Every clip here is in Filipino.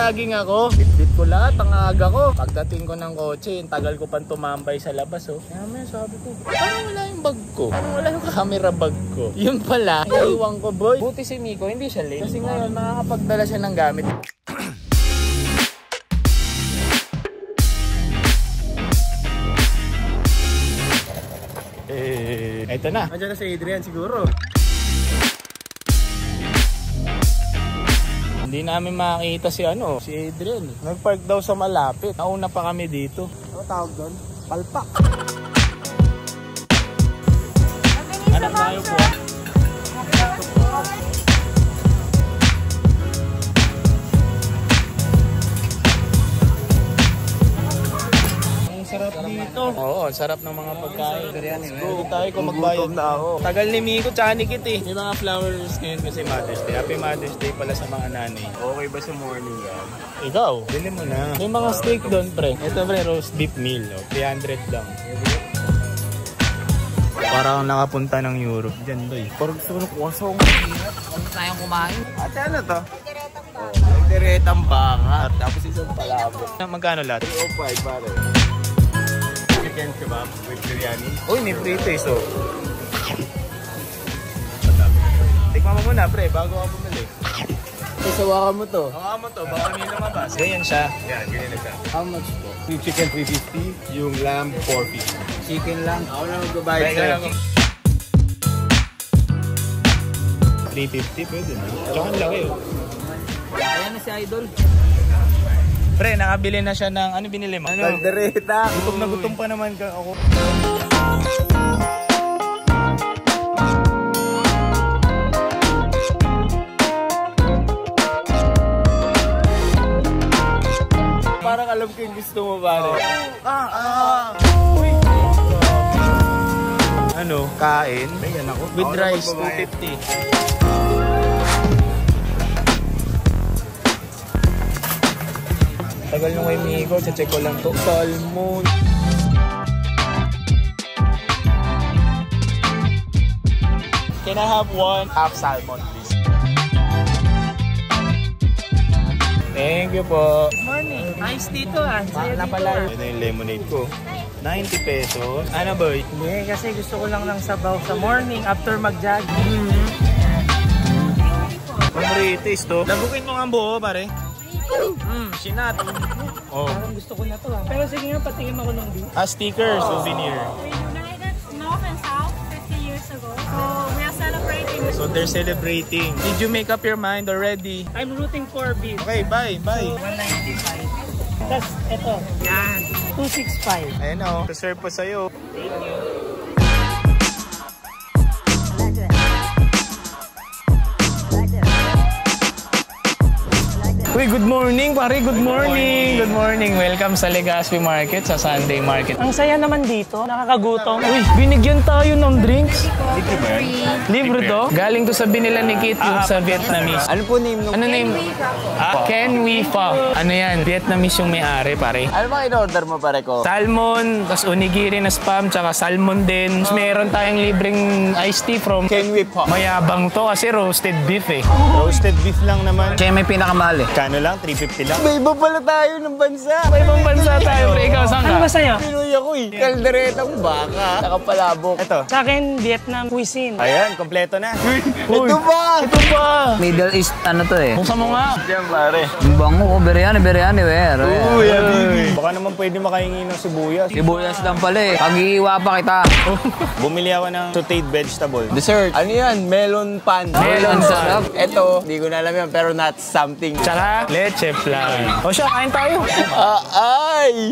nag-jogging ako. Bit-bit ko lahat, ang aga ko. Pagdating ko ng kotse, tagal ko pang tumambay sa labas, oh. Kaya may sabi ko, parang wala yung bag ko. Parang wala yung camera bag ko. Yun pala, naiwan ko, boy. Buti si Miko, hindi siya late. Kasi ngayon, makakapagdala siya ng gamit. Ito na. Andiyan na si Adrian siguro. Hindi namin makakita si Adrian. Nagpark daw sa malapit. Nauna pa kami dito. Ano tawag doon? Palpak. Ano tayo po? Sarap dito. Oo, sarap ng mga pagkain. Go tayo kung magbayad na ako. Tagal ni Miko tsaka ni Kit eh. May mga flowers ngayon kasi Mother's Day. Happy Mother's Day pala sa mga nanay. Okay ba sa morning yan? Ikaw, bili mo na. May mga steak doon, pre. Ito, pre, roast beef meal. 300 lang. Parang nakapunta ng Europe dyan, boy. Parang gusto ko ng kwasong. Huwag tayong kumain. Ate, ano to? Diretang baka. Tapos isang palabok. Magkano lahat? 305 pare. Chicken kebab with biryani. Uy, may prito eh, so. Tikman mo muna, pre, bago ako bumili. Isawakan mo to. Hawakan mo to, baka may lumabas. Ganyan siya. Yan, ganyan na siya. How much po? Yung chicken 350, yung lamb 450. Chicken lang. Ako lang magbabayad sa'yo. 350, pwede na. Tsaka ang laki oh. Ayan na si Idol. Pre, nakabili na siya ng, ano binili mo? Kaldereta. Gutom na gutom pa naman ka ako. Parang alam ko yung gusto mo, pare. Uy. Ano? Kain? Ayan ako. With ako rice, 250. Tagal nung kay Miko, check ko lang to. Salmon. Can I have one half salmon, please? Thank you po. Good morning. Nice dito ah. Ito yung lemonade ko. 90 pesos. Ano boy? Hindi, kasi gusto ko lang ng sabaw sa morning after mag-jog. Pamritis to. Labukin mo nga ang buo, pare. Sinat. Oh. Parang gusto ko na to ah. Pero sige nga, patingin ako ng beef. A sticker, souvenir. We united North and South 50 years ago. So we are celebrating. So they're celebrating. Did you make up your mind already? I'm rooting for beef. Okay, bye. So, 195. Tapos ito. Yan. 265. Ayan o. Reserve po sa'yo. Thank you. Uy, good morning, pare. Good morning. Good morning. Welcome sa Legazpi Market, sa Sunday Market. Ang saya naman dito. Nakakagutom. Uy, binigyan tayo ng drinks. Libre ba yan? Libre to? Galing to sa binila ni Kit, yung sa Vietnamese. Ano po name nung? Ano name? Ken Huy Pho. Ano yan? Vietnamese yung may-ari, pare. Ano ba in-order mo, pare ko? Salmon, tas onigiri na spam, tsaka salmon din. Tapos meron tayong libreng iced tea from Ken Huy Pho. Mayabang to kasi roasted beef eh. Roasted beef lang naman. Kaya may pinakamahal eh. Kano lang? 350 lang? May iba pala tayo ng bansa. May ibang bansa tayo, pre. Ikaw, saan ka? Ano ba sa'yo? Pinoy ako eh. Kalderetang baka. Nakapalabok. Ito. Sa akin, Vietnam cuisine. Ayan, kompleto na. Ito ba? Ito pa! Middle East ano to eh. Buksan mo nga. Diyan, pare. Ang bango ko, biryani, weh. Uy, habibi. Baka naman pwede makahingi ng sibuyas. Sibuyas lang pala eh. Pag-iiwa pa kita. Bumili ako ng sauteed vegetable. Dessert. Ano yan? Melon pan. Melon sarap. Ito, di ko na alam yan, pero not something. Tsaka, leche flan. O siya, kain tayo. Ay!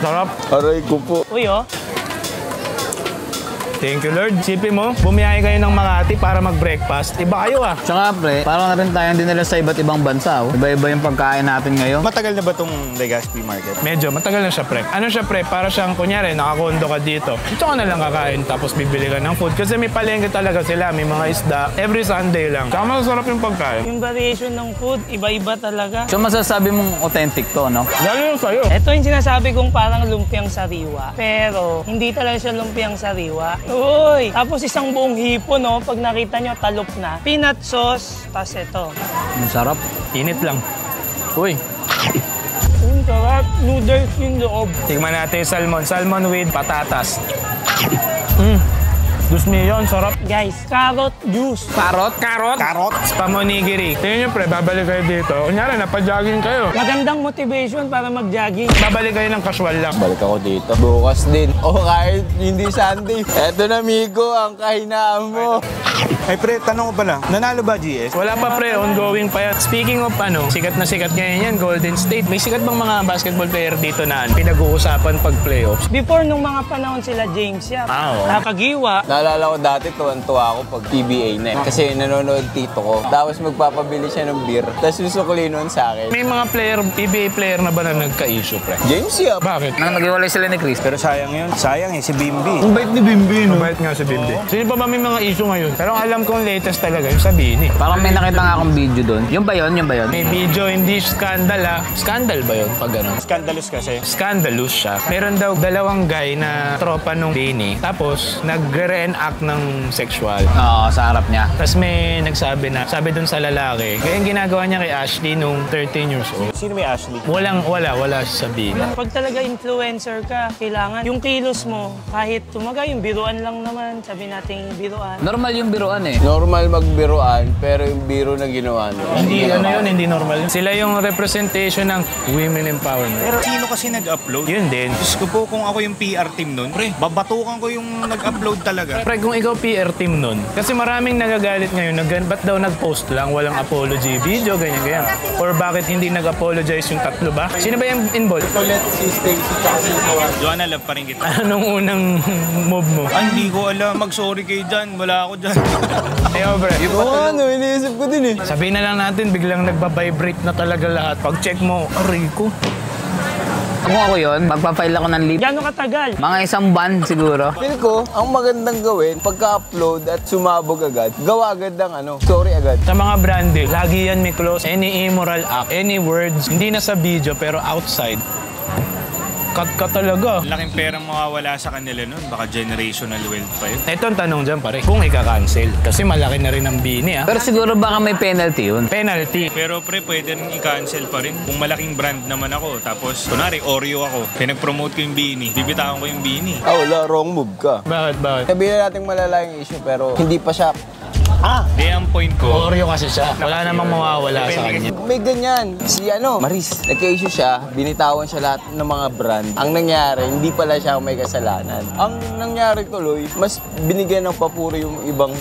Sarap. Aray ko po. Uy oh. Thank you, Lord. Sipin mo, bumiyahe kayo ng Makati para mag-breakfast. Iba kayo ah. Tsaka pre, parang na rin tayong dinala sa iba't ibang bansa. Oh. Iba-iba yung pagkain natin ngayon. Matagal na ba itong Legazpi Market? Medyo, matagal na siya, pre. Ano siya, pre? Para siyang, kunyari, nakakondo ka dito. Dito ka na lang kakain, tapos bibili ka ng food. Kasi may palengke talaga sila, may mga isda. Every Sunday lang. Tsaka masarap yung pagkain. Yung variation ng food, iba-iba talaga. So masasabi mong authentic to, no? Lalo yung sa'yo. Ito yung sinasabi kong parang lumpiang sariwa. Pero, hindi talaga siya lumpiang sariwa. Uy! Tapos isang buong hipo, no? Pag nakita nyo, talop na. Peanut sauce, tas ito. Ang sarap. Init lang. Uy, Ang sarap. Noodles yung loob. tignan natin yung salmon. Salmon with patatas. Diyos niyo yun, sarap. Guys, carrot juice. Karot? Karot? Karot? Spam onigiri. Tingnan nyo pre, babalik kayo dito. Kunyari, napajogging kayo. Magandang motivation para mag-jogging. Babalik kayo ng casual lang. Balik ako dito. Bukas din. O kahit hindi Sunday. Eto na, Migo, ang kahinaan mo. Ay pre, tanong ko pala, nanalo ba GS? Wala pa pre, ongoing pa yan. Speaking of sikat na sikat ngayon yan, Golden State. May sikat bang mga basketball player dito na pinag-uusapan pag playoffs? Before nung mga panahon sila James Yap, Oo. Nakagiwa, Naalala ko dati, tuwan-tuwa ako pag PBA na eh. Kasi nanonood tito ko. Tapos magpapabili siya ng beer. Tapos susukli nun sa akin. May mga player, PBA player na ba na nagka-issue pre? James Yap. Bakit? Nang nag-iwalay sila ni Chris. Pero sayang yun. Sayang eh, si Bimbi. Ang bait ni Bimbi, no? Mabait nga si Bimbi. Sino pa ba may mga issue ngayon? Pero ang alam kong latest talaga, yung sabihin eh. Parang may nakita nga akong video doon. Yung ba yun? Yung ba yun? May video, hindi scandal Scandal ba yun pag gano'n? Scandalous kasi. Scandalous siya. Meron daw dalawang guy na tropa nung Bini. Tapos, nagre-reenact ng sexual. Oo, sa harap niya. Tapos may nagsabi na, sabi dun sa lalaki, kaya yung ginagawa niya kay Ashley nung 13 years old. Sino may Ashley? Wala siya sa Bini. pag talaga influencer ka, kailangan yung kilos mo, kahit tumaga yung biruan lang naman, sabi nating biruan. Normal yung biruan eh. Normal magbiruan, pero yung biro na ginawa nyo. Hindi hindi normal. Sila yung representation ng women empowerment. Pero sino kasi nag-upload? Yun din. Diyos ko po, kung ako yung PR team nun, pre, babatukan ko yung nag-upload talaga. Pre, kung ikaw PR team nun, kasi maraming nagagalit ngayon, ba't daw nag-post lang, walang apology video, ganyan. Or bakit hindi nag-apologize yung tatlo ba? Sino ba yung involved? Joanna, love pa rin kita. Anong unang move mo? Ay, hindi ko alam. Mag-sorry kayo dyan. Wala ako dyan. Ayaw, pre. Iniisip ko din eh. Sabihin na lang natin, biglang nagbabibrate na talaga lahat. Pag check mo, aray ko. Kung ako yun, magpa-file ako ng leave. Gano'ng katagal? Mga isang buwan siguro. Feel ko, ang magandang gawin, pagka-upload at sumabog agad, gawa agad ng story agad. Sa mga branded, lagi yan may close. Any immoral act, any words, hindi na sa video pero outside. Cut ka talaga. Laking perang mawawala sa kanila nun. Baka generational wealth pa yun. Ito ang tanong dyan pare, kung ika-cancel. Kasi malaki na rin ang Bini Pero siguro baka may penalty yun. Penalty. Pero pre, pwede rin i-cancel pa rin. Kung malaking brand naman ako, tapos kunwari Oreo ako, pinag-promote ko yung Bini, bibitawan ko yung Bini. Wala, wrong move ka. Bakit? Sabihin natin malala yung issue, pero hindi pa siya. Di ang point ko. Oreo kasi siya. Wala namang mawawala sa kanya. May ganyan. Si Maris, nagka-issue siya, binitawan siya lahat ng mga brand. Ang nangyari, hindi pala siya may kasalanan. Ang nangyari tuloy, mas binigyan ng papuri yung ibang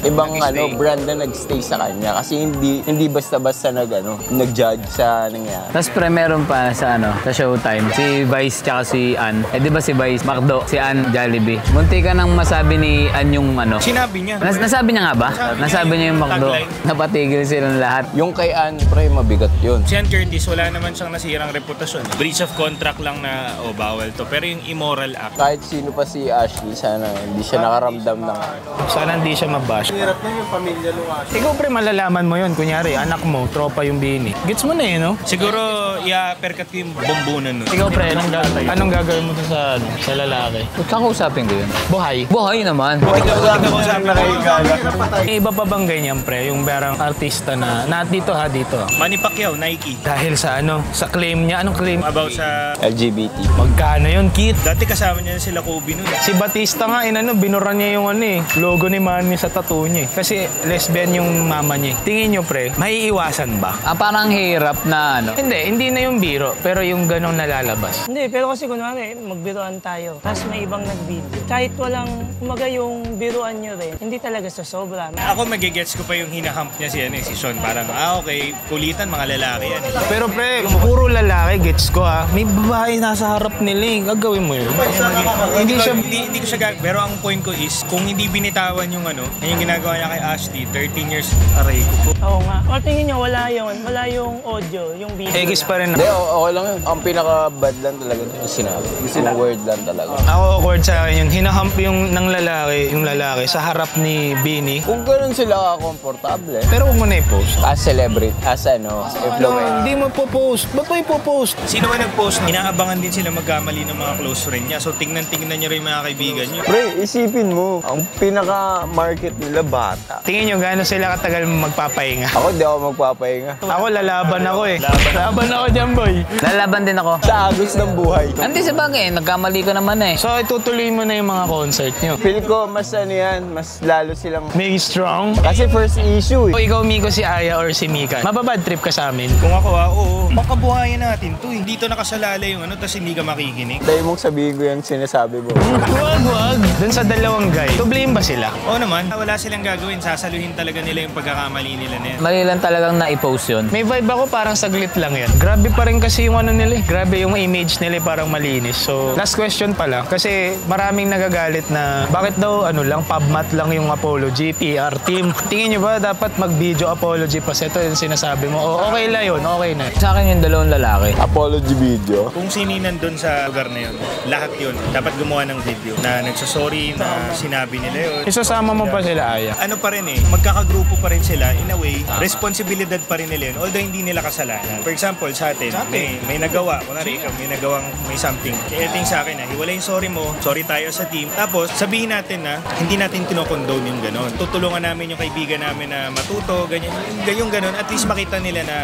brand na nagstay sa kanya. Kasi hindi basta-basta nag-judge sa nangyari. Tapos pre, meron pa sa Showtime. Si Vice tsaka si Ann. Di ba si Vice McDo? Si Ann Jollibee. Munti ka nang masabi ni Ann yung Sinabi niya. Nasabi niya nga ba? Nasabi niya yung McDo. Tagline. Napatigil silang lahat. Yung kay Ann, pre, mabigat yun. Si Ann Curtis, wala naman siyang nasirang reputasyon. Breach of contract lang na, bawal to. Pero yung immoral act. Kahit sino pa si Ashley, sana hindi siya nakaramdam ng Sana hindi siya mabash. Hirap na yung pamilya luwas. Ikaw pre, malalaman mo yun. Kunyari, anak mo, tropa yung Bini. Gets mo na eh, no? Siguro, i-perkat ko yung bombunan nun. Ikaw pre, anong gagawin mo sa lalaki? Kakausapin ko yun. Buhay. Buhay naman. May iba pa bang ganyan pre, yung parang artista na dito. Manny Pacquiao, Nike. Dahil sa sa claim niya, anong claim? About sa... LGBT. Magkano yun, Kit? Dati kasama niya sila Kobe nun. Si Batista nga, binura niya yung logo ni Manny sa tattoo niya. Kasi lesbian yung mama niya. Tingin nyo pre, maiiwasan ba? Parang hirap na Hindi na yung biro, pero yung ganong nalalabas. Hindi, pero kasi kunwari, magbiruan tayo. Tapos may ibang nag-video. Kahit walang, yung biruan nyo rin, hindi talaga sa sobra. Ako magigets ko pa yung hinahamp niya si Sean. Parang, okay, kulitan, mga lalaki yan. Pero pre, puro lalaki, gets ko May babae nasa harap nila Gagawin mo yun. Hindi ko siya gagawin. Pero ang point ko is, kung hindi binitawan yung yung ginagawa niya kay Ashley, 13 years, aray ko po. Oo nga. O tingin nyo, wala yun. Wala yung audio, yung video. Egis pa rin. Hindi, okay lang yun. Ang pinaka-bad lang talaga yung sinabi. Yung word lang talaga. Ako awkward sa akin yun. Hinahump yung lalaki sa harap ni Bini. Kung ganun sila sila komportable. Pero huwag mo na i-post. As celebrity, as influencer. Hindi mo po-post. Ba't mo ipo-post? Sino ba nag-post? Inaabangan din sila magkamali ng mga close friend niya. So tingnan-tingnan niyo rin mga kaibigan niyo. Pre, isipin mo, ang pinaka-market nila bata. Tingin niyo gaano sila katagal magpapahinga. Ako, di ako magpapahinga. Ako lalaban ako eh. Laban ako dyan, boy. Lalaban din ako. Sa agos ng buhay. Hindi sa bagay, nagkamali ko naman eh. So itutuloy mo na yung mga concert niyo. Feel ko, mas ano yan, mas lalo silang... Make strong. Kasi first issue O ikaw, Miko, si Aya or si Mika, mababad trip ka sa amin? Kung ako, oo. Makabuhayan natin to eh. Dito nakasalala yung ano, tapos hindi ka makikinig. Tayo mong sabihin ko yung sinasabi mo. Wag. Dun sa dalawang guy, to blame ba sila? Oo naman. Wala silang gagawin. Sasaluhin talaga nila yung pagkakamali nila na yan. Mali lang talagang na-post yun. May vibe ako parang saglit lang yan. Grabe pa rin kasi yung ano nila eh. Grabe yung image nila eh, parang malinis. So, last question pala. Kasi maraming nagagalit na bakit daw ano lang, pubmat lang yung apology, PR team. Tingin nyo ba dapat mag-video apology pa? Ito yung sinasabi mo. O, okay lang yun. Okay na. Sa akin yung dalawang lalaki. Apology video. Kung sino nandun sa lugar na yun, lahat yun, dapat gumawa ng video na nagsasorry, na sinabi nila yun. Isasama mo pa sila, Aya? Ano pa rin eh, magkakagrupo pa rin sila. In a way, responsibilidad pa rin nila yun, although hindi nila kasalanan. For example, sa atin, may nagawa. Kunwari ikaw, may something. Kaya ito yung sa akin, hiwalay yung sorry mo, sorry tayo sa team. Tapos, sabihin natin na, hindi natin kinokondone yung ganon. Tutulungan namin yung kaibigan namin na matuto, ganyan. Yung ganon, at least makita nila na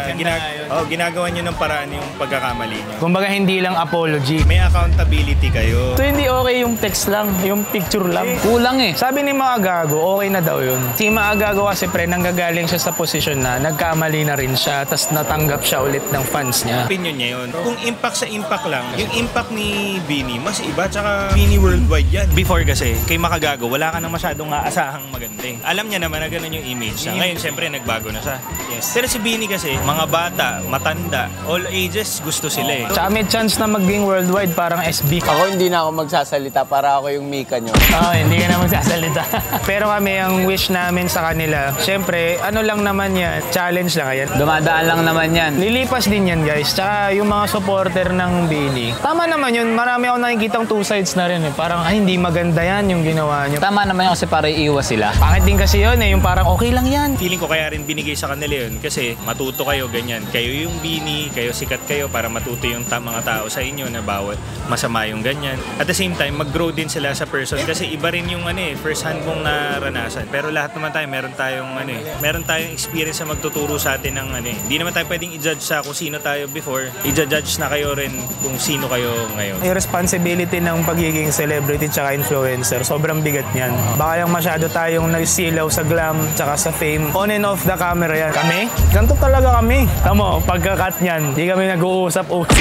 ginagawa nyo ng paraan yung pagkakamali nyo. Kumbaga hindi lang apology, may accountability kayo. So hindi okay yung text lang, yung picture lang. Kulang eh. Sabi ni Mga Gago, okay na daw yun. Si Mga Gago kasi pre, nanggagaling siya sa posisyon na nagkamali na rin siya, tapos natanggap siya ulit ng fans niya. Opinion niya yun. Kung impact sa impact lang, yung impact ni Bini, mas iba, tsaka Bini worldwide yan. Before kasi, kay Makagago, wala ka nang masyadong aasahang maganda eh. Alam niya naman na ganun yung image niya. Ngayon, siyempre, nagbago na siya. Yes. Pero si Bini kasi, mga bata, matanda, all ages, gusto sila eh. Tsaka may chance na maging worldwide, parang SB. Ako hindi na ako magsasalita para ako yung Mika nyo. Hindi ka na magsasalita. Pero kami, ang wish namin sa kanila, syempre, ano lang naman yan, challenge lang yan. Dumadaan lang naman yan. Lilipas din yan, guys. Tsaka yung mga supporter ng Bini. Tama naman yun, marami ako nakikitang two sides na rin eh. Parang, ay, hindi maganda yan yung ginawa nyo. Tama naman yun kasi para iiwas sila. Pangit din kasi yun eh, yung parang okay lang yan. Feeling ko kaya rin binigay sa kanila yun kasi matuto kayo, ganyan. Kayo yung Bini, kayo sikat kayo para matuto yung mga tao sa inyo na bawat masama yung ganyan. At the same time, mag-grow din sila sa person kasi iba rin yung first hand mong naranasan. Pero lahat naman tayo, meron tayong experience na magtuturo sa atin ng Hindi naman tayo pwedeng i-judge sa kung sino tayo before. I-judge na kayo rin kung sino kayo ngayon. Yung responsibility ng pagiging celebrity tsaka influencer, sobrang bigat niyan. Baka yung masyado tayong nagsilaw sa glam tsaka sa fame. On and off the camera yan. Kami? Ganto talaga kami. Tamo, pagka-cut niyan, hindi kami nag-uusap-usap.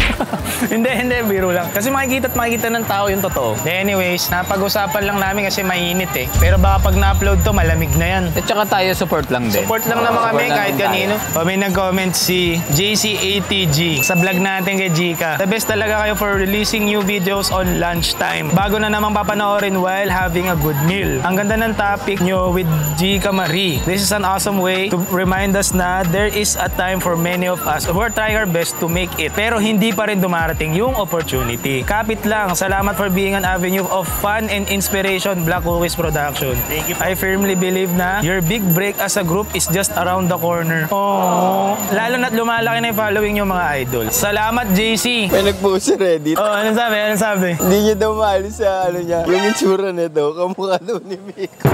Hindi, biro lang. Kasi makikita ng tao yung totoo. Anyways, napag-usapan lang namin kasi mainit eh. Pero baka pag na-upload to, malamig na yan. At saka tayo support lang din. Support lang naman kami kahit kanino. May nag-comment si JCATG sa vlog natin kay Gika. The best talaga kayo for releasing new videos on lunchtime. Bago na namang papanoorin while having a good meal. Ang ganda ng topic nyo with Gika Marie. This is an awesome way to remind us na there is a time for many of us who are trying our best to make it. Pero hindi pa rin dumarating yung opportunity. Kapit lang. Salamat for being an avenue of fun and inspiration, Black Cookies Production. Thank you. I firmly believe na your big break as a group is just around the corner. Oh, lalo na't lumalaki na yung following yung mga idol. Salamat, JC. May nag-post sa Reddit. Anong sabi? Hindi niya daw maalis sa niya. Yung itsura nito, kamukha daw ni Miko.